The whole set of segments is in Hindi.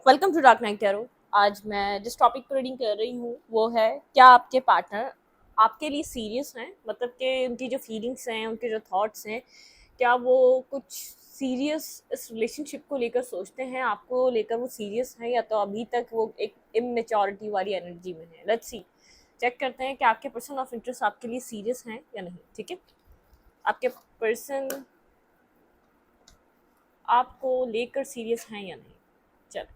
Welcome to dark night tarot. आज मैं जिस टॉपिक पर रीडिंग कर रही हूँ वो है, क्या आपके पार्टनर आपके लिए सीरियस हैं? मतलब कि उनकी जो फीलिंग्स हैं, उनके जो थॉट्स हैं, क्या वो कुछ सीरियस इस रिलेशनशिप को लेकर सोचते हैं, आपको लेकर वो सीरियस हैं, या तो अभी तक वो एक इमेच्योरिटी वाली एनर्जी में है। लेट्स सी, चेक करते हैं कि आपके पर्सन ऑफ इंटरेस्ट आपके लिए सीरियस हैं या नहीं। ठीक है, आपके पर्सन आपको लेकर सीरियस हैं या नहीं। चलो,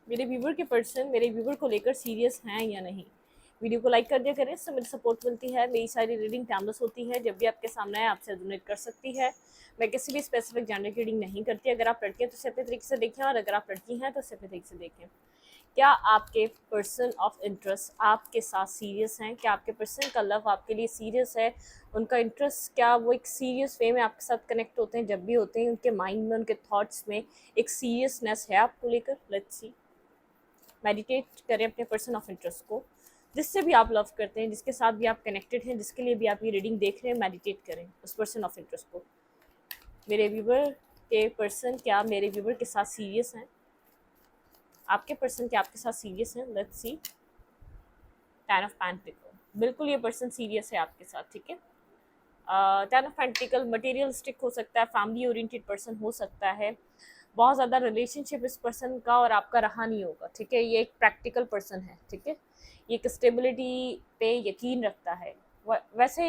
मेरे व्यूवर के पर्सन मेरे व्यूवर को लेकर सीरियस हैं या नहीं। वीडियो को लाइक कर दिया करें, इससे मुझे सपोर्ट मिलती है। मेरी सारी रीडिंग टाइमलेस होती है, जब भी आपके सामने आए आपसे रेजोनेट कर सकती है। मैं किसी भी स्पेसिफिक जेंडर की रीडिंग नहीं करती। अगर आप लड़के हैं तो इसे अपने तरीके से देखें, और अगर आप लड़की हैं तो इसे अपने तरीके से देखें। क्या आपके पर्सन ऑफ इंटरेस्ट आपके साथ सीरियस हैं? क्या आपके पर्सन का लव आपके लिए सीरियस है? उनका इंटरेस्ट, क्या वो एक सीरियस वे में आपके साथ कनेक्ट होते हैं? जब भी होते हैं, उनके माइंड में, उनके थॉट्स में एक सीरियसनेस है आपको लेकर। लेट्स सी, मेडिटेट करें अपने पर्सन ऑफ इंटरेस्ट को, जिससे भी आप लव करते हैं, जिसके साथ भी आप कनेक्टेड हैं, जिसके लिए भी आप ये रीडिंग देख रहे हैं। मेडिटेट करें उस पर्सन ऑफ इंटरेस्ट को। मेरे व्यूवर के पर्सन क्या मेरे व्यूवर के साथ सीरियस हैं? आपके पर्सन क्या आपके साथ सीरियस हैं? Let's see, ten of pentacle. बिल्कुल ये पर्सन सीरियस है आपके साथ। ठीक है, टेन ऑफ पेंटिकल मटेरियलिस्टिक हो सकता है, फैमिली ओरिएंटेड पर्सन हो सकता है। बहुत ज़्यादा रिलेशनशिप इस पर्सन का और आपका रहा नहीं होगा। ठीक है, ये एक प्रैक्टिकल पर्सन है। ठीक है, ये एक स्टेबिलिटी पे यकीन रखता है। वैसे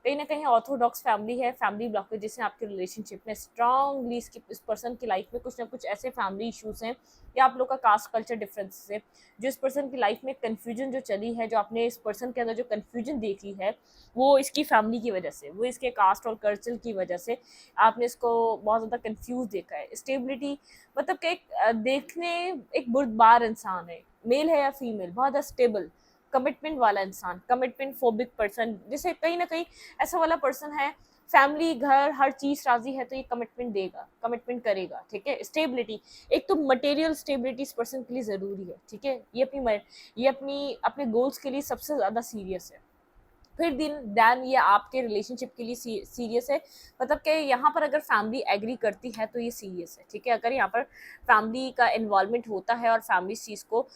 कहीं ना कहीं ऑर्थोडॉक्स फैमिली है। फैमिली ब्लॉकेजेस हैं आपके रिलेशनशिप में। स्ट्रांगली इस पर्सन की लाइफ में कुछ ना कुछ ऐसे फैमिली इश्यूज हैं, या आप लोग का कास्ट कल्चर डिफरेंस है, जो इस पर्सन की लाइफ में कन्फ्यूजन जो चली है, जो आपने इस पर्सन के अंदर जो कन्फ्यूजन देखी है, वो इसकी फैमिली की वजह से, वो इसके कास्ट और कल्चर की वजह से आपने इसको बहुत ज़्यादा कंफ्यूज देखा है। स्टेबिलिटी मतलब कि एक देखने एक बुर्दबार इंसान है, मेल है या फीमेल, बहुत ज़्यादा स्टेबल, कमिटमेंट वाला इंसान, कमिटमेंट फोबिक पर्सन, जैसे कहीं ना कहीं ऐसा वाला पर्सन है। फैमिली, घर, हर चीज़ राजी है तो ये कमिटमेंट देगा, कमिटमेंट करेगा। ठीक है, स्टेबिलिटी, एक तो मटेरियल स्टेबिलिटी इस पर्सन के लिए ज़रूरी है। ठीक है, ये अपनी अपने गोल्स के लिए सबसे ज़्यादा सीरियस है। फिर दैन ये आपके रिलेशनशिप के लिए सीरियस है। मतलब कि यहाँ पर अगर फैमिली एग्री करती है तो ये सीरियस है। ठीक है, अगर यहाँ पर फैमिली का इन्वॉल्वमेंट होता है और फैमिली इस चीज़ को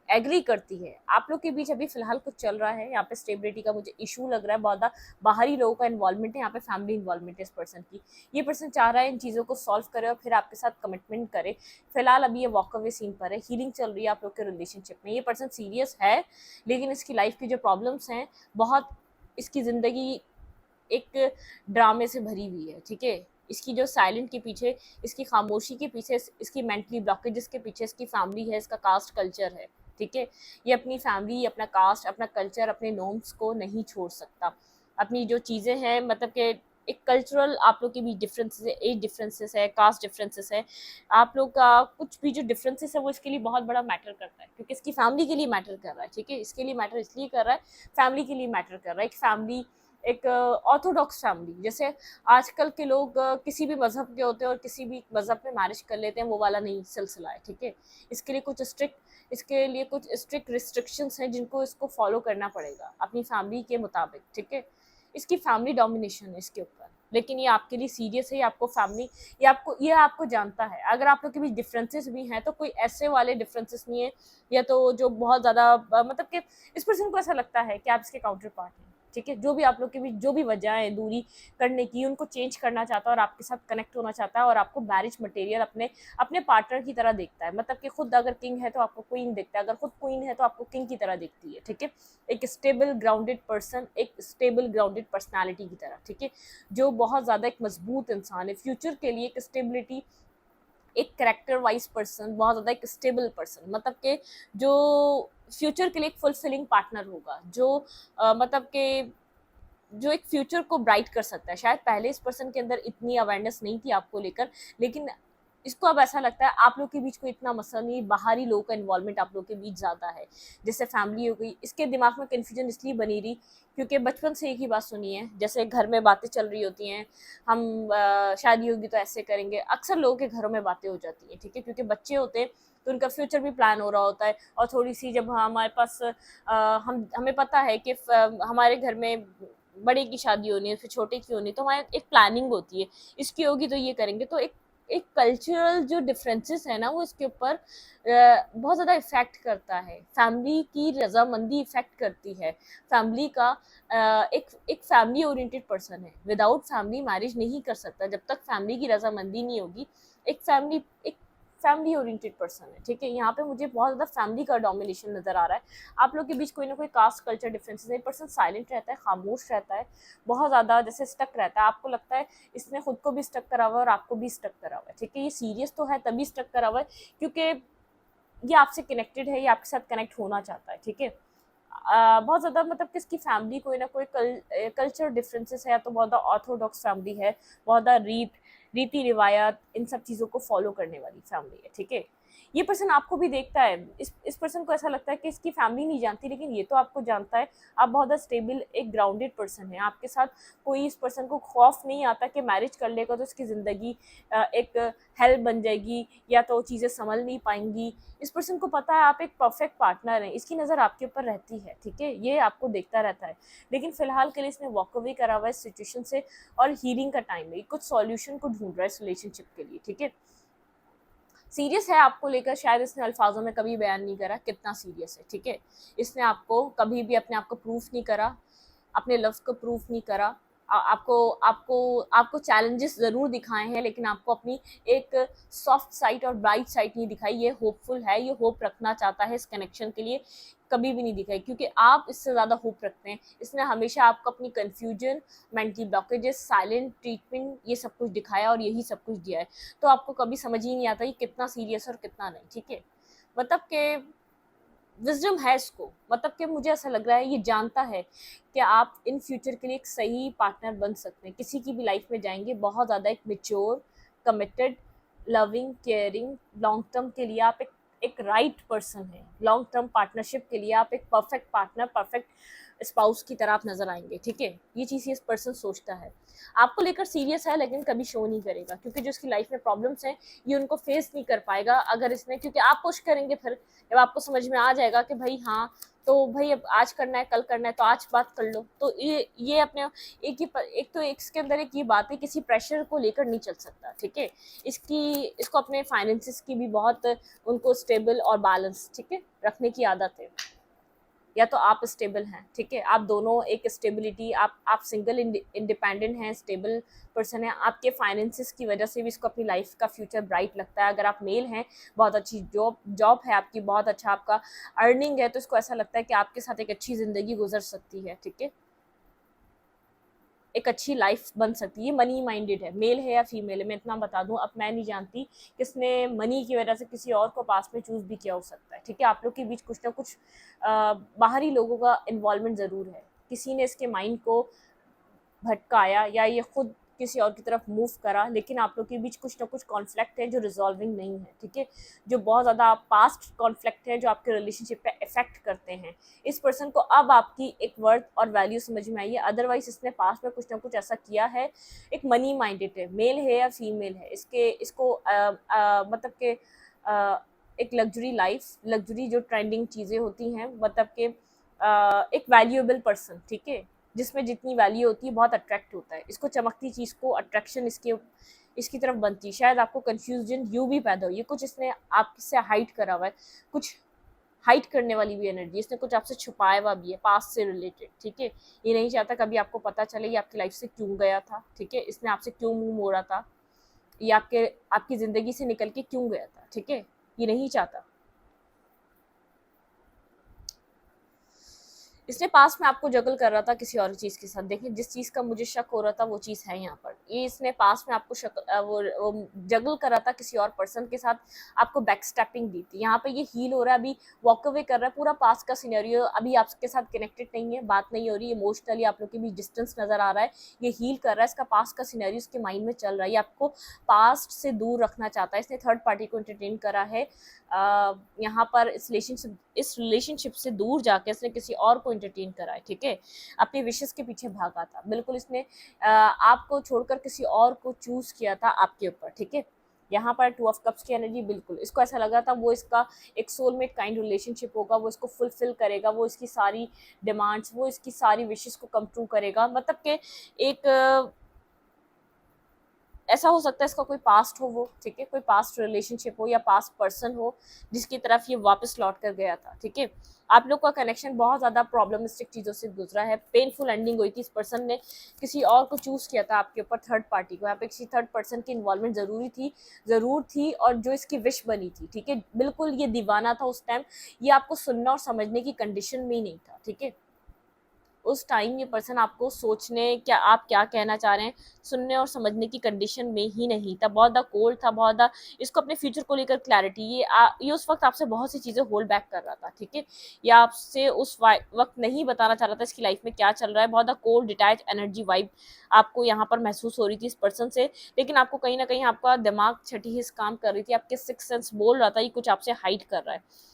एग्री करती है, आप लोग के बीच अभी फिलहाल कुछ चल रहा है, यहाँ पे स्टेबिलिटी का मुझे इशू लग रहा है। बहुत बाहरी लोगों का इन्वॉल्वमेंट है, यहाँ पे फैमिली इन्वॉल्वमेंट है इस पर्सन की। ये पर्सन चाह रहा है इन चीज़ों को सॉल्व करे और फिर आपके साथ कमिटमेंट करे। फिलहाल अभी ये वॉक अवे सीन पर है, हीलिंग चल रही है आप लोग के रिलेशनशिप में। ये पर्सन सीरियस है, लेकिन इसकी लाइफ की जो प्रॉब्लम्स हैं, बहुत, इसकी ज़िंदगी एक ड्रामे से भरी हुई है। ठीक है, इसकी जो साइलेंट के पीछे, इसकी खामोशी के पीछे, इसकी मेंटली ब्लॉकेजेस के पीछे इसकी फैमिली है, इसका कास्ट कल्चर है। ठीक है, ये अपनी फैमिली, अपना कास्ट, अपना कल्चर, अपने नॉर्म्स को नहीं छोड़ सकता। अपनी जो चीज़ें हैं, मतलब कि एक कल्चरल आप लोग के बीच डिफरेंसेस है, एज डिफरेंसेस है, कास्ट डिफरेंसेस है, आप लोग का कुछ भी जो डिफरेंसेस है वो इसके लिए बहुत बड़ा मैटर करता है, क्योंकि इसकी फैमिली के लिए मैटर कर रहा है। ठीक है, इसके लिए मैटर इसलिए कर रहा है, फैमिली के लिए मैटर कर रहा है। एक फैमिली, एक ऑर्थोडॉक्स फैमिली, जैसे आजकल के लोग किसी भी मज़हब के होते हैं और किसी भी मज़हब में मैरिज कर लेते हैं, वो वाला नहीं सिलसिला है। ठीक है, इसके लिए कुछ स्ट्रिक्ट रिस्ट्रिक्शंस हैं जिनको इसको फॉलो करना पड़ेगा अपनी फैमिली के मुताबिक। ठीक है, इसकी फैमिली डोमिनेशन है इसके ऊपर, लेकिन ये आपके लिए सीरियस है। ये आपको फैमिली, ये आपको जानता है। अगर आप लोग के बीच डिफरेंसेस भी हैं तो कोई ऐसे वाले डिफरेंसेस नहीं है, या तो जो बहुत ज़्यादा मतलब कि इस पर्सन को ऐसा लगता है कि आप इसके काउंटर पार्ट हैं। ठीक है, जो भी आप लोग के बीच जो भी वजह है दूरी करने की, उनको चेंज करना चाहता है और आपके साथ कनेक्ट होना चाहता है, और आपको मैरिज मटेरियल अपने अपने पार्टनर की तरह देखता है। मतलब कि खुद अगर किंग है तो आपको क्वीन देखता है, अगर खुद क्वीन है तो आपको किंग की तरह देखती है। ठीक है, एक स्टेबल ग्राउंडेड पर्सन, एक स्टेबल ग्राउंडेड पर्सनैलिटी की तरह। ठीक है, जो बहुत ज़्यादा एक मजबूत इंसान है, फ्यूचर के लिए एक स्टेबिलिटी, एक करेक्टर वाइज पर्सन, बहुत ज़्यादा एक स्टेबल पर्सन, मतलब कि जो फ्यूचर के लिए एक फुलफिलिंग पार्टनर होगा, जो मतलब कि जो एक फ्यूचर को ब्राइट कर सकता है। शायद पहले इस पर्सन के अंदर इतनी अवेयरनेस नहीं थी आपको लेकर, लेकिन इसको अब ऐसा लगता है आप लोग के बीच कोई इतना मसला नहीं, बाहरी लोगों का इन्वॉल्वमेंट आप लोग के बीच ज़्यादा है, जैसे फैमिली हो गई। इसके दिमाग में कन्फ्यूजन इसलिए बनी रही क्योंकि बचपन से एक ही बात सुनी है, जैसे घर में बातें चल रही होती हैं, हम शादी होगी तो ऐसे करेंगे, अक्सर लोगों के घरों में बातें हो जाती हैं। ठीक है, क्योंकि बच्चे होते हैं तो उनका फ्यूचर भी प्लान हो रहा होता है, और थोड़ी सी जब हमारे पास हमें पता है कि हमारे घर में बड़े की शादी होनी है, फिर छोटे की होनी है, तो हमारे एक प्लानिंग होती है, इसकी होगी तो ये करेंगे। तो एक एक कल्चरल जो डिफरेंसेस है ना वो इसके ऊपर बहुत ज़्यादा इफेक्ट करता है। फैमिली की रजामंदी इफेक्ट करती है। फैमिली का एक फैमिली ओरिएंटेड पर्सन है, विदाउट फैमिली मैरिज नहीं कर सकता जब तक फैमिली की रजामंदी नहीं होगी। एक फैमिली ओरिएंटेड पर्सन है, ठीक है। यहाँ पे मुझे बहुत ज़्यादा फैमिली का डोमिनेशन नज़र आ रहा है। आप लोग के बीच कोई ना कोई कास्ट कल्चर डिफरेंसेस है। पर्सन साइलेंट रहता है, खामोश रहता है, बहुत ज़्यादा जैसे स्टक रहता है। आपको लगता है इसने खुद को भी स्टक करा हुआ है और आपको भी स्टक करा हुआ है, ठीक है। ये सीरियस तो है तभी स्टक करा हुआ है क्योंकि ये आपसे कनेक्टेड है, ये आपके साथ कनेक्ट होना चाहता है, ठीक है। बहुत ज़्यादा मतलब कि इसकी फैमिली कोई ना कोई कल्चर डिफरेंसेस है, या तो बहुत ज़्यादा ऑर्थोडॉक्स फैमिली है, बहुत ज़्यादा रीति रिवायत इन सब चीज़ों को फॉलो करने वाली फैमिली है, ठीक है। ये पर्सन आपको भी देखता है, इस पर्सन को ऐसा लगता है कि इसकी फैमिली नहीं जानती, लेकिन ये तो आपको जानता है। आप बहुत ज़्यादा स्टेबल एक ग्राउंडेड पर्सन है। आपके साथ कोई इस पर्सन को खौफ नहीं आता कि मैरिज कर लेगा तो इसकी ज़िंदगी एक हेल्प बन जाएगी या तो चीज़ें संभल नहीं पाएंगी। इस पर्सन को पता है आप एक परफेक्ट पार्टनर हैं, इसकी नज़र आपके ऊपर रहती है, ठीक है। ये आपको देखता रहता है, लेकिन फिलहाल के लिए इसने वॉक अवे करा हुआ है इस सिचुएशन से और हीलिंग का टाइम है। कुछ सॉल्यूशन को ढूंढ रहा है इस रिलेशनशिप के लिए, ठीक है। सीरियस है आपको लेकर, शायद इसने अल्फाजों में कभी बयान नहीं करा कितना सीरियस है, ठीक है। इसने आपको कभी भी अपने आप को प्रूफ नहीं करा, अपने लव को प्रूफ नहीं करा। आपको आपको आपको चैलेंजेस ज़रूर दिखाए हैं, लेकिन आपको अपनी एक सॉफ्ट साइड और ब्राइट साइड नहीं दिखाई। ये होपफुल है, ये होप रखना चाहता है इस कनेक्शन के लिए, कभी भी नहीं दिखाई, क्योंकि आप इससे ज़्यादा होप रखते हैं। इसने हमेशा आपको अपनी confusion, mental blockages, silent treatment, ये सब कुछ दिखाया और यही सब कुछ दिया है। तो आपको कभी समझ ही नहीं आता ये कितना सीरियस और कितना नहीं, ठीक है। मतलब कि विजडम है इसको, मतलब कि मुझे ऐसा लग रहा है ये जानता है कि आप इन फ्यूचर के लिए एक सही पार्टनर बन सकते हैं, किसी की भी लाइफ में जाएंगे। बहुत ज़्यादा एक mature, committed, loving, caring, long term के लिए आप एक राइट पर्सन है। लॉन्ग टर्म पार्टनरशिप के लिए आप एक परफेक्ट पार्टनर, परफेक्ट स्पाउस की तरह आप नजर आएंगे, ठीक है। ये चीज़ ये पर्सन सोचता है, आपको लेकर सीरियस है, लेकिन कभी शो नहीं करेगा क्योंकि जो उसकी लाइफ में प्रॉब्लम्स हैं ये उनको फेस नहीं कर पाएगा अगर इसने, क्योंकि आप पुश करेंगे। फिर जब आपको समझ में आ जाएगा कि भाई हाँ, तो भाई अब आज करना है, कल करना है, तो आज बात कर लो, तो ये अपने एक तो इसके अंदर एक ये बात है, किसी प्रेशर को लेकर नहीं चल सकता, ठीक है। इसको अपने फाइनेंसिस की भी बहुत उनको स्टेबल और बैलेंस, ठीक है, रखने की आदत है। या तो आप स्टेबल हैं, ठीक है, आप दोनों एक स्टेबिलिटी, आप सिंगल इंडिपेंडेंट हैं, स्टेबल पर्सन है। आपके फाइनेंसिस की वजह से भी इसको अपनी लाइफ का फ्यूचर ब्राइट लगता है। अगर आप मेल हैं, बहुत अच्छी जॉब है आपकी, बहुत अच्छा आपका अर्निंग है, तो इसको ऐसा लगता है कि आपके साथ एक अच्छी ज़िंदगी गुजर सकती है, ठीक है, एक अच्छी लाइफ बन सकती है। मनी माइंडेड है, मेल है या फीमेल है, मैं इतना बता दूं। अब मैं नहीं जानती किसने मनी की वजह से किसी और को पास में चूज भी किया हो सकता है, ठीक है। आप लोग के बीच कुछ ना कुछ बाहरी लोगों का इन्वॉल्वमेंट ज़रूर है। किसी ने इसके माइंड को भटकाया या ये खुद किसी और की तरफ मूव करा, लेकिन आप लोग के बीच कुछ ना कुछ कॉन्फ्लिक्ट है जो रिजॉल्विंग नहीं है, ठीक है। जो बहुत ज़्यादा पास्ट कॉन्फ्लिक्ट है जो आपके रिलेशनशिप पे इफेक्ट करते हैं। इस पर्सन को अब आपकी एक वर्थ और वैल्यू समझ में आई है, अदरवाइज इसने पास्ट में कुछ ना कुछ ऐसा किया है। एक मनी माइंडेड है, मेल है या फीमेल है, इसको मतलब के एक लग्जरी लाइफ, लग्जरी जो ट्रेंडिंग चीज़ें होती हैं, मतलब के एक वैल्यूएबल पर्सन, ठीक है, जिसमें जितनी वैल्यू होती है बहुत अट्रैक्ट होता है। इसको चमकती चीज़ को अट्रैक्शन इसकी तरफ बनती है। शायद आपको कन्फ्यूजन यूँ भी पैदा हो, ये कुछ इसने आपसे हाइड करा हुआ है, कुछ हाइड करने वाली भी एनर्जी, इसने कुछ आपसे छुपाया हुआ भी है पास्ट से रिलेटेड, ठीक है। ये नहीं चाहता कभी आपको पता चले ये आपकी लाइफ से क्यों गया था, ठीक है, इसने आपसे क्यों मुंह मोड़ा था, ये आपकी ज़िंदगी से निकल के क्यों गया था, ठीक है, ये नहीं चाहता। इसने पास में आपको जगल कर रहा था किसी और चीज़ के साथ। देखिए जिस चीज़ का मुझे शक हो रहा था वो चीज़ है यहाँ पर। ये इसने पास में आपको वो जगल कर रहा था किसी और पर्सन के साथ, आपको बैक स्टेपिंग दी थी। यहाँ पे ये हील हो रहा है, अभी वॉक अवे कर रहा है। पूरा पास का सिनेरियो अभी आपके साथ कनेक्टेड नहीं है, बात नहीं हो रही, इमोशनली आप लोग के बीच डिस्टेंस नजर आ रहा है। ये हील कर रहा है, इसका पास का सिनेरियो इसके माइंड में चल रहा है। ये आपको पास्ट से दूर रखना चाहता है। इसने थर्ड पार्टी को एंटरटेन करा है यहाँ पर। इस रिलेशनशिप से दूर जाके इसने किसी और को एंटरटेन करा है, ठीक है, अपने विशेस के पीछे भागा था। बिल्कुल इसने आपको छोड़कर किसी और को चूज किया था आपके ऊपर, ठीक है। यहाँ पर 2 ऑफ कप्स की एनर्जी, बिल्कुल इसको ऐसा लगा था वो इसका एक सोलमेट काइंड रिलेशनशिप होगा, वो इसको फुलफिल करेगा, वो इसकी सारी डिमांड्स, वो इसकी सारी विशेस को कम ट्रू करेगा। मतलब कि एक ऐसा हो सकता है इसका कोई पास्ट हो, वो ठीक है, कोई पास्ट रिलेशनशिप हो या पास्ट पर्सन हो जिसकी तरफ ये वापस लौट कर गया था, ठीक है। आप लोग का कनेक्शन बहुत ज्यादा प्रॉब्लमिस्टिक चीजों से गुजरा है, पेनफुल एंडिंग हुई थी, इस पर्सन ने किसी और को चूज किया था आपके ऊपर, थर्ड पार्टी को। यहाँ पे किसी थर्ड पर्सन की इन्वॉल्वमेंट जरूर थी और जो इसकी विश बनी थी, ठीक है। बिल्कुल ये दीवाना था उस टाइम, ये आपको सुनना और समझने की कंडीशन में ही नहीं था, ठीक है। उस टाइम ये पर्सन आपको सोचने, क्या आप क्या कहना चाह रहे हैं, सुनने और समझने की कंडीशन में ही नहीं था, बहुत ज़्यादा कोल्ड था, बहुत ज़्यादा इसको अपने फ्यूचर को लेकर क्लैरिटी, ये उस वक्त आपसे बहुत सी चीज़ें होल्ड बैक कर रहा था, ठीक है। ये आपसे उस वक्त नहीं बताना चाह रहा था इसकी लाइफ में क्या चल रहा है, बहुत ज़्यादा कोल्ड डिटैच एनर्जी वाइब आपको यहाँ पर महसूस हो रही थी इस पर्सन से। लेकिन आपको कहीं ना कहीं आपका दिमाग छठी हिस्स काम कर रही थी, आपके सिक्स सेंस बोल रहा था ये कुछ आपसे हाइड कर रहा है।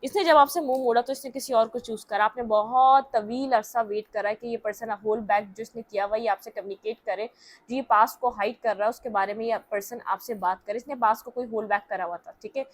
इसने जब आपसे मुंह मोड़ा तो इसने किसी और को चूज करा, आपने बहुत तवील अरसा वेट करा है कि ये पर्सन होल बैक जो इसने किया हुआ ये आपसे कम्युनिकेट करे, जो ये पास्ट को हाइड कर रहा है उसके बारे में ये पर्सन आपसे बात करे। इसने पास्ट को कोई होल बैक करा हुआ था, ठीक है।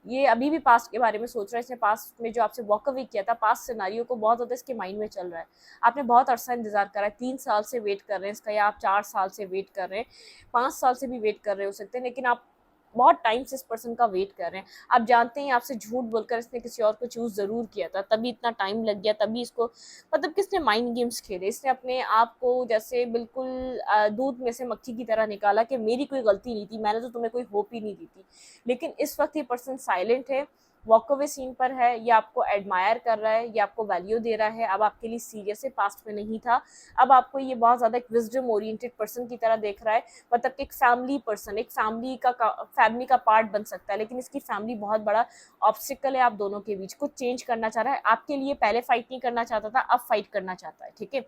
ये अभी भी पास्ट के बारे में सोच रहा है, इसने पास्ट में जो आपसे वॉक अवे किया था, पास्ट सिनारियो को बहुत ज्यादा इसके माइंड में चल रहा है। आपने बहुत अरसा इंतजार करा है, 3 साल से वेट कर रहे हैं इसका, या आप 4 साल से वेट कर रहे हैं, 5 साल से भी वेट कर रहे हो सकते हैं, लेकिन आप बहुत टाइम से इस पर्सन का वेट कर रहे हैं। आप जानते हैं आपसे झूठ बोलकर इसने किसी और को चूज जरूर किया था, तभी इतना टाइम लग गया, तभी इसको मतलब किसने माइंड गेम्स खेले, इसने अपने आप को जैसे बिल्कुल दूध में से मक्खी की तरह निकाला कि मेरी कोई गलती नहीं थी, मैंने तो तुम्हें कोई होप ही नहीं दी थी। लेकिन इस वक्त ये पर्सन साइलेंट है, वॉक अवे सीन पर है, ये आपको एडमायर कर रहा है, ये आपको वैल्यू दे रहा है, अब आपके लिए सीरियस है, पास्ट में नहीं था। अब आपको ये बहुत ज्यादा एक विजडम ओरिएंटेड पर्सन की तरह देख रहा है, मतलब कि एक फैमिली पर्सन, एक फैमिली का पार्ट बन सकता है, लेकिन इसकी फैमिली बहुत बड़ा ऑब्स्टिकल है आप दोनों के बीच। कुछ चेंज करना चाह रहा है आपके लिए, पहले फाइट नहीं करना चाहता था, अब फाइट करना चाहता है, ठीक है।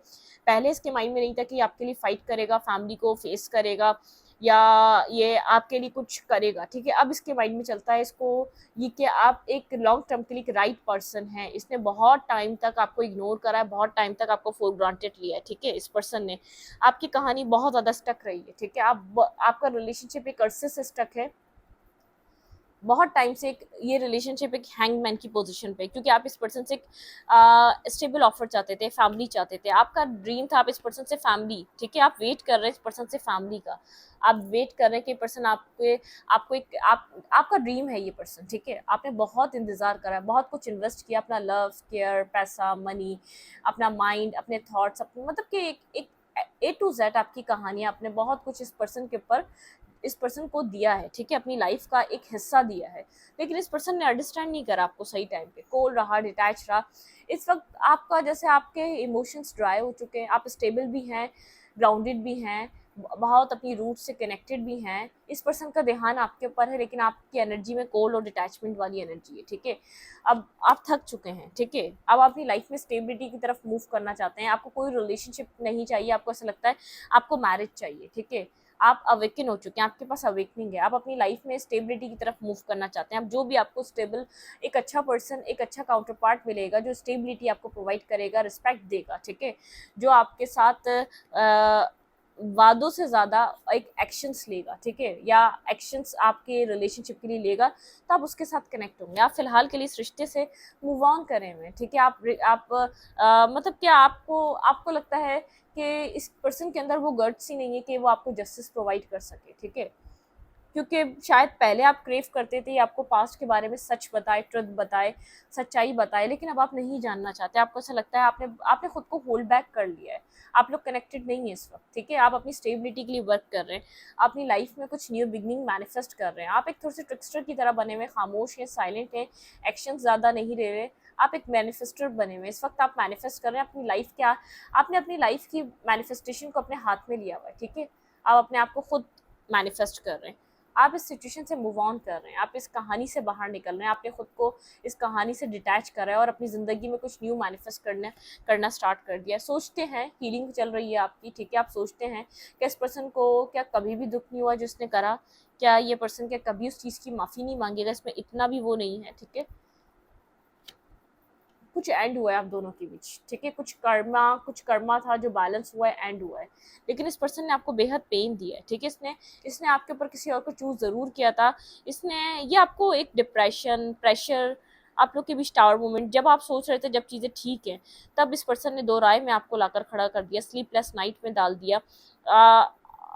पहले इसके माइंड में नहीं था कि आपके लिए फाइट करेगा, फैमिली को फेस करेगा या ये आपके लिए कुछ करेगा, ठीक है। अब इसके माइंड में चलता है इसको ये कि आप एक लॉन्ग टर्म के लिए एक राइट पर्सन है। इसने बहुत टाइम तक आपको इग्नोर करा है, बहुत टाइम तक आपको फॉर ग्रांटेड लिया है, ठीक है। इस पर्सन ने आपकी कहानी बहुत ज्यादा स्टक रही है, ठीक है। आपका रिलेशनशिप एक अरसे से स्टक है, बहुत टाइम से ये रिलेशनशिप एक हैंगमैन की पोजीशन पे, क्योंकि आप इस पर्सन से एक स्टेबल ऑफर चाहते थे, फैमिली चाहते थे, आपका ड्रीम था आप इस पर्सन से फैमिली, ठीक है। आप वेट कर रहे हैं इस पर्सन से फैमिली का, आप वेट कर रहे हैं कि पर्सन आपको एक आपका ड्रीम है ये पर्सन, ठीक है। आपने बहुत इंतजार करा, बहुत कुछ इन्वेस्ट किया, अपना लव, केयर, पैसा, मनी, अपना माइंड, अपने थॉट्स, अपने मतलब कि एक ए टू जेड आपकी कहानी, आपने बहुत कुछ इस पर्सन के ऊपर, इस पर्सन को दिया है, ठीक है, अपनी लाइफ का एक हिस्सा दिया है। लेकिन इस पर्सन ने अंडरस्टैंड नहीं करा आपको सही टाइम पे, कोल्ड रहा, डिटैच रहा। इस वक्त आपका जैसे आपके इमोशंस ड्राई हो चुके हैं, आप स्टेबल भी हैं, ग्राउंडेड भी हैं, बहुत अपनी रूट से कनेक्टेड भी हैं। इस पर्सन का ध्यान आपके ऊपर है, लेकिन आपकी एनर्जी में कोल्ड और डिटैचमेंट वाली एनर्जी है, ठीक है। अब आप थक चुके हैं, ठीक है। अब आप अपनी लाइफ में स्टेबिलिटी की तरफ मूव करना चाहते हैं, आपको कोई रिलेशनशिप नहीं चाहिए, आपको ऐसा लगता है आपको मैरिज चाहिए, ठीक है। आप अवेकन हो चुके हैं, आपके पास अवेकनिंग है, आप अपनी लाइफ में स्टेबिलिटी की तरफ मूव करना चाहते हैं। आप जो भी आपको स्टेबल, एक अच्छा पर्सन, एक अच्छा काउंटर पार्ट मिलेगा जो स्टेबिलिटी आपको प्रोवाइड करेगा, रिस्पेक्ट देगा, ठीक है। जो आपके साथ वादों से ज़्यादा एक एक्शंस लेगा, ठीक है, या एक्शंस आपके रिलेशनशिप के लिए लेगा, तो आप उसके साथ कनेक्ट होंगे। आप फिलहाल के लिए इस रिश्ते से मूव ऑन करें हुए, ठीक है। आप मतलब क्या आपको आपको लगता है कि इस पर्सन के अंदर वो गट्स ही नहीं है कि वो आपको जस्टिस प्रोवाइड कर सके, ठीक है। क्योंकि शायद पहले आप क्रेव करते थे आपको पास्ट के बारे में सच बताए, ट्रुथ बताए, सच्चाई बताए, लेकिन अब आप नहीं जानना चाहते। आपको ऐसा लगता है आपने आपने खुद को होल्ड बैक कर लिया है, आप लोग कनेक्टेड नहीं है इस वक्त, ठीक है। आप अपनी स्टेबिलिटी के लिए वर्क कर रहे हैं, अपनी लाइफ में कुछ न्यू बिगनिंग मैनिफेस्ट कर रहे हैं। आप एक थोड़े से ट्रिक्स्टर की तरह बने हुए, खामोश हैं, साइलेंट हैं, एक्शन ज़्यादा नहीं ले रहे, आप एक मैनिफेस्टर बने हुए। इस वक्त आप मैनिफेस्ट कर रहे हैं अपनी लाइफ, क्या आपने अपनी लाइफ की मैनिफेस्टेशन को अपने हाथ में लिया हुआ है, ठीक है। आप अपने आप को खुद मैनिफेस्ट कर रहे हैं, आप इस सिचुएशन से मूव ऑन कर रहे हैं, आप इस कहानी से बाहर निकल रहे हैं, आपने खुद को इस कहानी से डिटैच कर रहे हैं और अपनी ज़िंदगी में कुछ न्यू मैनिफेस्ट करना स्टार्ट कर दिया। सोचते हैं हीलिंग चल रही है आपकी, ठीक है। आप सोचते हैं कि इस पर्सन को क्या कभी भी दुख नहीं हुआ जो इसने करा, क्या ये पर्सन क्या कभी उस चीज़ की माफ़ी नहीं मांगेगा, इसमें इतना भी वो नहीं है, ठीक है। कुछ एंड हुआ है आप दोनों के बीच, ठीक है। कुछ कर्मा था जो बैलेंस हुआ है, एंड हुआ है। लेकिन इस पर्सन ने आपको बेहद पेन दिया है, ठीक है। इसने आपके ऊपर किसी और को चूज जरूर किया था। इसने ये आपको एक डिप्रेशन, प्रेशर, आप लोग के बीच टावर मोमेंट, जब आप सोच रहे थे जब चीज़ें ठीक हैं, तब इस पर्सन ने दो राय में आपको लाकर खड़ा कर दिया, स्लीपलेस नाइट में डाल दिया।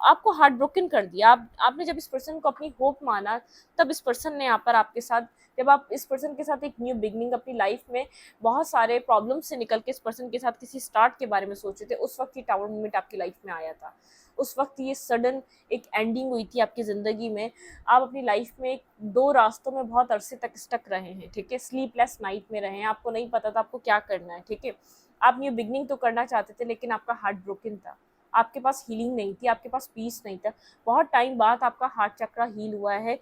आपको हार्ट ब्रोकन कर दिया। आपने जब इस पर्सन को अपनी होप माना, तब इस पर्सन ने यहाँ पर आपके साथ, जब आप इस पर्सन के साथ एक न्यू बिगनिंग अपनी लाइफ में बहुत सारे प्रॉब्लम से निकल के इस पर्सन के साथ किसी स्टार्ट के बारे में सोचे थे, उस वक्त ये टावर मोमेंट आपकी लाइफ में आया था। उस वक्त ये सडन एक एंडिंग हुई थी आपकी ज़िंदगी में। आप अपनी लाइफ में एक दो रास्तों में बहुत अरसे तक स्टक रहे हैं, ठीक है, स्लीपलेस नाइट में रहे हैं, आपको नहीं पता था आपको क्या करना है, ठीक है। आप न्यू बिगनिंग तो करना चाहते थे, लेकिन आपका हार्ट ब्रोकन था, आपके पास हीलिंग नहीं थी, आपके पास पीस नहीं था। बहुत टाइम बाद आपका हार्ट चक्रा हील हुआ है,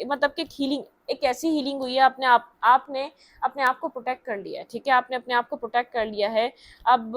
मतलब कि हीलिंग, एक ऐसी हीलिंग हुई है, आपने अपने आप को प्रोटेक्ट कर लिया है, ठीक है, आपने अपने आप को प्रोटेक्ट कर लिया है। अब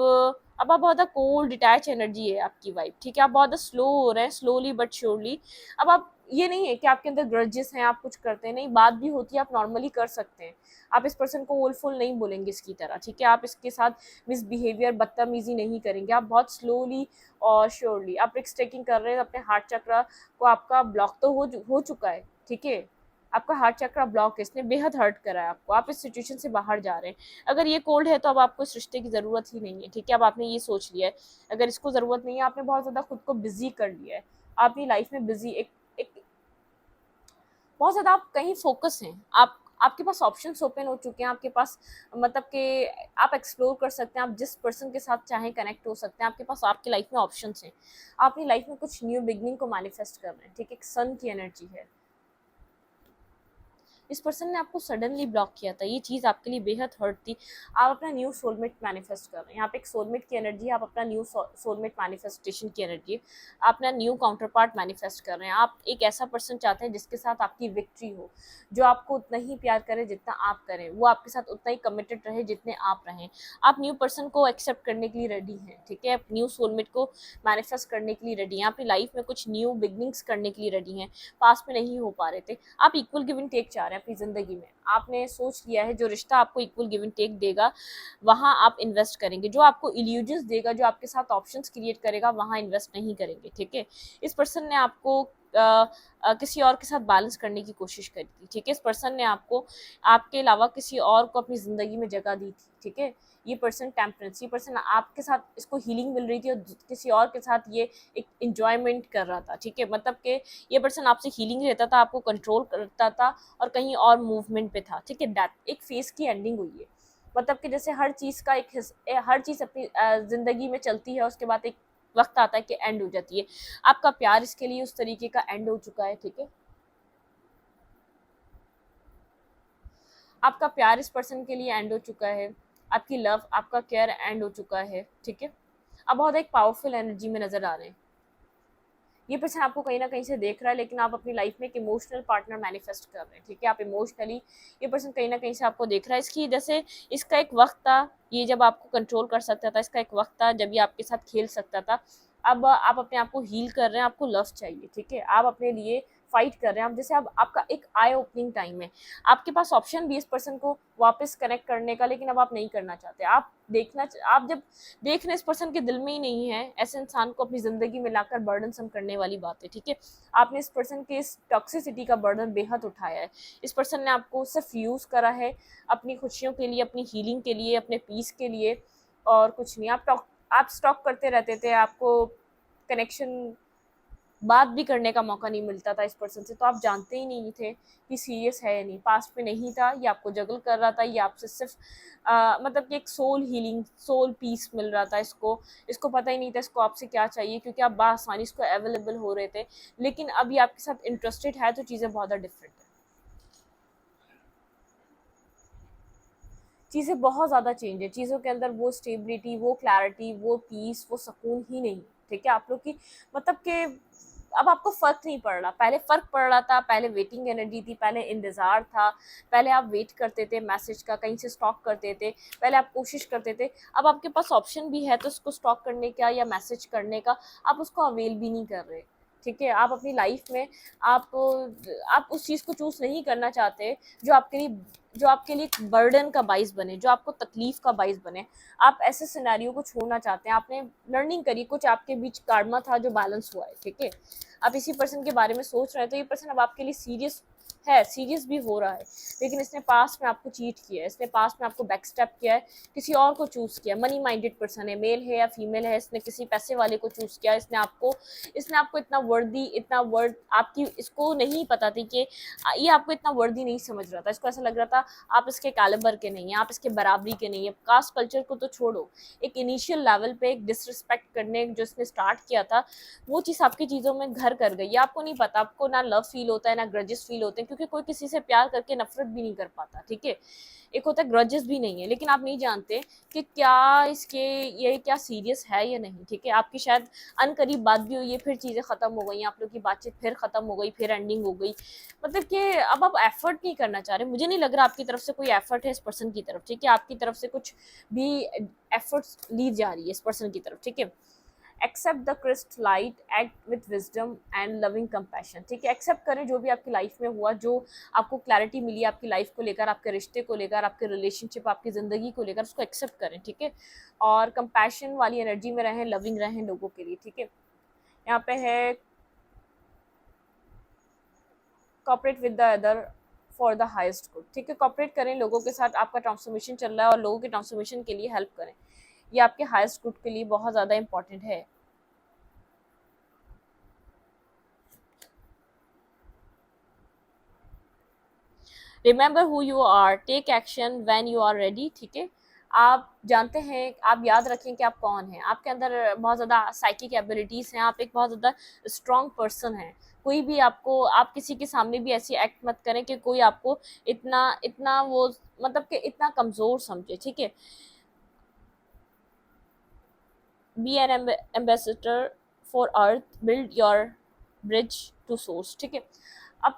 अब आप बहुत ज़्यादा कोल्ड डिटैच एनर्जी है आपकी वाइब, ठीक है, आप बहुत ज़्यादा स्लो हो रहे हैं, स्लोली बट श्योरली। अब आप, ये नहीं है कि आपके अंदर ग्रजेस हैं, आप कुछ करते हैं नहीं, बात भी होती है, आप नॉर्मली कर सकते हैं। आप इस पर्सन को ओलफुल नहीं बोलेंगे इसकी तरह, ठीक है, आप इसके साथ मिसबिहेवियर, बदतमीजी नहीं करेंगे, आप बहुत स्लोली और श्योरली आप रिस्क टेकिंग कर रहे हैं। अपने हार्ट चक्रा को आपका ब्लॉक तो हो चुका है, ठीक है, आपका हार्ट चक्रा ब्लॉक है, इसने बेहद हर्ट करा है आपको, आप इस सिचुएशन से बाहर जा रहे हैं। अगर ये कोल्ड है तो अब आपको इस रिश्ते की ज़रूरत ही नहीं है, ठीक है, अब आपने ये सोच लिया है। अगर इसको ज़रूरत नहीं है, आपने बहुत ज़्यादा खुद को बिजी कर लिया है, आप अपनी लाइफ में बिजी, एक बहुत ज़्यादा आप कहीं फोकस हैं, आपके पास ऑप्शंस ओपन हो चुके हैं, आपके पास मतलब कि आप एक्सप्लोर कर सकते हैं, आप जिस पर्सन के साथ चाहें कनेक्ट हो सकते हैं, आपके पास आपकी लाइफ में ऑप्शंस हैं। आप अपनी लाइफ में कुछ न्यू बिगनिंग को मैनिफेस्ट कर रहे हैं, ठीक है, एक सन की एनर्जी है। इस पर्सन ने आपको सडनली ब्लॉक किया था, ये चीज़ आपके लिए बेहद हर्ट थी। आप अपना न्यू सोलमेट मैनिफेस्ट कर रहे हैं, यहाँ पे एक सोलमेट की एनर्जी है, आप अपना न्यू सोलमेट मैनिफेस्टेशन की एनर्जी है, आप अपना न्यू काउंटर पार्ट मैनिफेस्ट कर रहे हैं। आप एक ऐसा पर्सन चाहते हैं जिसके साथ आपकी विक्ट्री हो, जो आपको उतना ही प्यार करे जितना आप करें, वो आपके साथ उतना ही कमिटेड रहे जितने आप रहें। आप न्यू पर्सन को एक्सेप्ट करने के लिए रेडी हैं, ठीक है, आप न्यू सोलमेट को मैनिफेस्ट करने के लिए रेडी हैं, अपनी लाइफ में कुछ न्यू बिगनिंग्स करने के लिए रेडी हैं, पास में नहीं हो पा रहे थे। आप इक्वल गिव एंड टेक चाह रहे हैं अपनी ज़िंदगी में, आपने सोच लिया है जो रिश्ता आपको इक्वल गिव एंड टेक देगा वहाँ आप इन्वेस्ट करेंगे, जो आपको इल्यूजन्स देगा, जो आपके साथ ऑप्शंस क्रिएट करेगा, वहाँ इन्वेस्ट नहीं करेंगे, ठीक है। इस पर्सन ने आपको किसी और के साथ बैलेंस करने की कोशिश करी थी, ठीक है, इस पर्सन ने आपको आपके अलावा किसी और को अपनी ज़िंदगी में जगह दी थी, ठीक है। ये पर्सन टेम्परेंस, ये पर्सन आपके साथ, इसको हीलिंग मिल रही थी और किसी और के साथ ये एक इंजॉयमेंट कर रहा था, ठीक है, मतलब कि ये पर्सन आपसे हीलिंग रहता था, आपको कंट्रोल करता था और कहीं और मूवमेंट पे था, ठीक है। डेथ एक फेज की एंडिंग हुई है, मतलब कि जैसे हर चीज़ का हर चीज़ अपनी ज़िंदगी में चलती है, उसके बाद एक वक्त आता है कि एंड हो जाती है। आपका प्यार इसके लिए उस तरीके का एंड हो चुका है, ठीक है, आपका प्यार इस पर्सन के लिए एंड हो चुका है, आपकी लव, आपका केयर एंड हो चुका है, ठीक है। अब बहुत एक पावरफुल एनर्जी में नज़र आ रहे हैं। ये पर्सन आपको कहीं ना कहीं से देख रहा है, लेकिन आप अपनी लाइफ में एक इमोशनल पार्टनर मैनिफेस्ट कर रहे हैं, ठीक है, आप इमोशनली, ये पर्सन कहीं ना कहीं से आपको देख रहा है। इसकी जैसे इसका एक वक्त था, ये जब आपको कंट्रोल कर सकता था, इसका एक वक्त था जब ये आपके साथ खेल सकता था। अब आप अपने आप को हील कर रहे हैं, आपको लव चाहिए, ठीक है, आप अपने लिए फाइट कर रहे हैं। आप जैसे अब आपका एक आई ओपनिंग टाइम है, आपके पास ऑप्शन भी इस पर्सन को वापस कनेक्ट करने का, लेकिन अब आप नहीं करना चाहते। आप जब देख रहे हैं इस पर्सन के दिल में ही नहीं है, ऐसे इंसान को अपनी ज़िंदगी में लाकर बर्डन सम करने वाली बात है, ठीक है। आपने इस पर्सन के इस टॉक्सिसिटी का बर्डन बेहद उठाया है। इस पर्सन ने आपको सिर्फ यूज़ करा है अपनी खुशियों के लिए, अपनी हीलिंग के लिए, अपने पीस के लिए, और कुछ नहीं। आप स्टॉक करते रहते थे, आपको कनेक्शन, बात भी करने का मौका नहीं मिलता था इस पर्सन से, तो आप जानते ही नहीं थे कि सीरियस है या नहीं, पास्ट में नहीं था, ये आपको जगल कर रहा था, ये आपसे सिर्फ मतलब कि एक सोल हीलिंग, सोल पीस मिल रहा था इसको पता ही नहीं था इसको आपसे क्या चाहिए, क्योंकि आप बआसानी इसको अवेलेबल हो रहे थे। लेकिन अभी आपके साथ इंटरेस्टेड है तो चीज़ें बहुत डिफरेंट है, चीज़ें बहुत ज़्यादा चेंज है, चीज़ों के अंदर वो स्टेबिलिटी, वो क्लैरिटी, वो पीस, वो सुकून ही नहीं, ठीक है। आप लोग की मतलब कि अब आपको फ़र्क नहीं पड़ रहा, पहले फ़र्क पड़ रहा था, पहले वेटिंग एनर्जी थी, पहले इंतज़ार था, पहले आप वेट करते थे मैसेज का, कहीं से स्टॉक करते थे, पहले आप कोशिश करते थे। अब आपके पास ऑप्शन भी है तो उसको स्टॉक करने का या मैसेज करने का, आप उसको अवेल भी नहीं कर रहे, ठीक है। आप अपनी लाइफ में आप उस चीज़ को चूज़ नहीं करना चाहते जो आपके लिए बर्डन का बाइस बने, जो आपको तकलीफ का बाइस बने। आप ऐसे सिनेरियो को छोड़ना चाहते हैं, आपने लर्निंग करी, कुछ आपके बीच कार्मा था जो बैलेंस हुआ है, ठीक है। आप इसी पर्सन के बारे में सोच रहे हैं, तो ये पर्सन अब आपके लिए सीरियस है, सीरियस भी हो रहा है, लेकिन इसने पास्ट में आपको चीट किया है, इसने पास्ट में आपको बैक स्टेप किया है, किसी और को चूज किया। मनी माइंडेड पर्सन है, मेल है या फीमेल है, इसने किसी पैसे वाले को चूज किया। इसने आपको इतना वर्दी, इतना वर्ड आपकी इसको नहीं पता थी कि ये आपको इतना वर्दी नहीं समझ रहा था। इसको ऐसा लग रहा था आप इसके कैलिबर के नहीं है, आप इसके बराबरी के नहीं है। कास्ट कल्चर को तो छोड़ो, एक इनिशियल लेवल पे एक डिसरिस्पेक्ट करने जो इसने स्टार्ट किया था, वो चीज़ आपकी चीज़ों में घर कर गई। आपको नहीं पता, आपको ना लव फील होता है ना ग्रजेस फील होते हैं, क्योंकि कोई किसी से प्यार करके नफरत भी नहीं कर पाता, ठीक है। एक होता है ग्रजेस भी नहीं है, लेकिन आप नहीं जानते कि क्या इसके ये क्या सीरियस है या नहीं, ठीक है। आपकी शायद अनकरीब बात भी हुई है, फिर चीज़ें ख़त्म हो गई, आप लोग की बातचीत फिर ख़त्म हो गई, फिर एंडिंग हो गई। मतलब कि अब आप एफर्ट नहीं करना चाह रहे। मुझे नहीं लग रहा आपकी तरफ से कोई एफर्ट है इस पर्सन की तरफ, ठीक है। आपकी तरफ से कुछ भी एफर्ट्स ली जा रही है इस पर्सन की तरफ, ठीक है। Accept the Christ light, act with wisdom and loving compassion, ठीक है। एक्सेप्ट करें जो भी आपकी लाइफ में हुआ, जो आपको क्लैरिटी मिली आपकी लाइफ को लेकर, आपके रिश्ते को लेकर, आपके रिलेशनशिप, आपकी ज़िंदगी को लेकर, उसको एक्सेप्ट करें, ठीक है। और कंपैशन वाली एनर्जी में रहें, लविंग रहें लोगों के लिए, ठीक है। यहाँ पे है cooperate with the other for the highest good, ठीक है। कॉपरेट करें लोगों के साथ, आपका ट्रांसफॉर्मेशन चल रहा है और लोगों के ट्रांसफॉर्मेशन के लिए हेल्प करें, ये आपके हाइस्ट गुड के लिए बहुत ज़्यादा इंपॉर्टेंट है। Remember who you are, take action when you are ready, ठीक है। आप जानते हैं, आप याद रखें कि आप कौन हैं। आपके अंदर बहुत ज़्यादा साइकिक एबिलिटीज़ हैं, आप एक बहुत ज़्यादा स्ट्रॉन्ग पर्सन हैं। कोई भी आपको, आप किसी के सामने भी ऐसी एक्ट मत करें कि कोई आपको इतना इतना वो मतलब कि इतना कमज़ोर समझे, ठीक है। Be an ambassador for earth, build your bridge to source, ठीक है। आप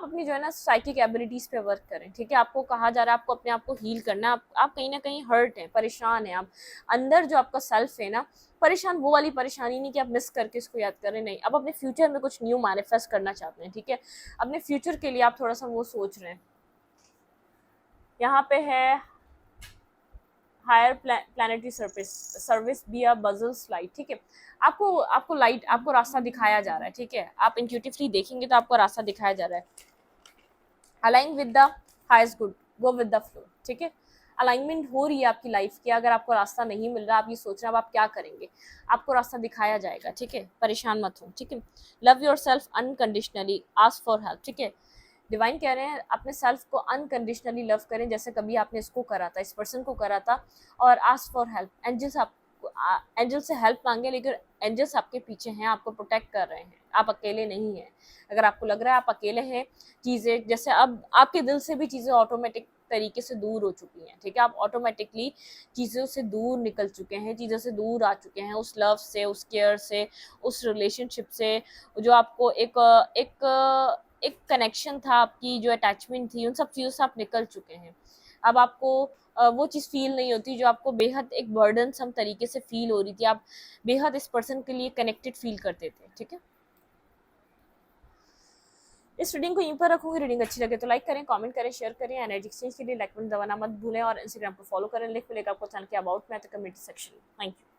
अपनी जो है ना साइकिक एबिलिटीज़ पे वर्क करें, ठीक है। आपको कहा जा रहा है आपको अपने आप को हील करना है। आप कहीं ना कहीं हर्ट हैं, परेशान हैं, आप अंदर जो आपका सेल्फ है ना परेशान, वो वाली परेशानी नहीं कि आप मिस करके इसको याद करें, नहीं। अब अपने फ्यूचर में कुछ न्यू मैनिफेस्ट करना चाहते हैं, ठीक है। अपने फ्यूचर के लिए आप थोड़ा सा वो सोच रहे हैं। यहाँ पे है higher planetary service be a बजल्स लाइट, ठीक है। आपको लाइट, आपको रास्ता दिखाया जा रहा है, ठीक है। आप इंट्यूटिवली देखेंगे तो आपको रास्ता दिखाया जा रहा है। Align with the highest good, go with the flow, ठीक है। अलाइनमेंट हो रही है आपकी लाइफ की। अगर आपको रास्ता नहीं मिल रहा, आप ये सोच रहे हैं अब आप क्या करेंगे, आपको रास्ता दिखाया जाएगा, ठीक है। परेशान मत हो, ठीक है। Love your self unconditionally, ask for help, ठीक है। डिवाइन कह रहे हैं अपने सेल्फ को अनकंडीशनली लव करें, जैसे कभी आपने इसको करा था, इस पर्सन को करा था, और आस्क फॉर हेल्प। एंजल से हेल्प मांगे, लेकिन एंजल्स आपके पीछे हैं, आपको प्रोटेक्ट कर रहे हैं, आप अकेले नहीं हैं। अगर आपको लग रहा है आप अकेले हैं, चीज़ें जैसे अब आपके दिल से भी चीज़ें ऑटोमेटिक तरीके से दूर हो चुकी हैं, ठीक है। आप ऑटोमेटिकली चीज़ों से दूर निकल चुके हैं, चीज़ों से दूर आ चुके हैं, उस लव से, उस केयर से, उस रिलेशनशिप से, जो आपको एक कनेक्शन था, आपकी जो अटैचमेंट थी, उन सब चीज़ों से आप निकल चुके हैं। अब आपको वो चीज़ फील नहीं होती जो आपको बेहद एक बर्डन सम तरीके से फील हो रही थी। आप बेहद इस पर्सन के लिए कनेक्टेड फील करते थे, ठीक है। इस रीडिंग को यहीं पर रखूंगी। रीडिंग अच्छी लगे तो लाइक करें, कमेंट करें, शेयर करें। एनर्जी एक्सचेंज के लिए लाइक बटन दबाना मत भूलें और इंस्टाग्राम पर फॉलो करें। लिंक मिलेगा आपको चैनल के अबाउट में, तो कमेंट सेक्शन में। Thank you.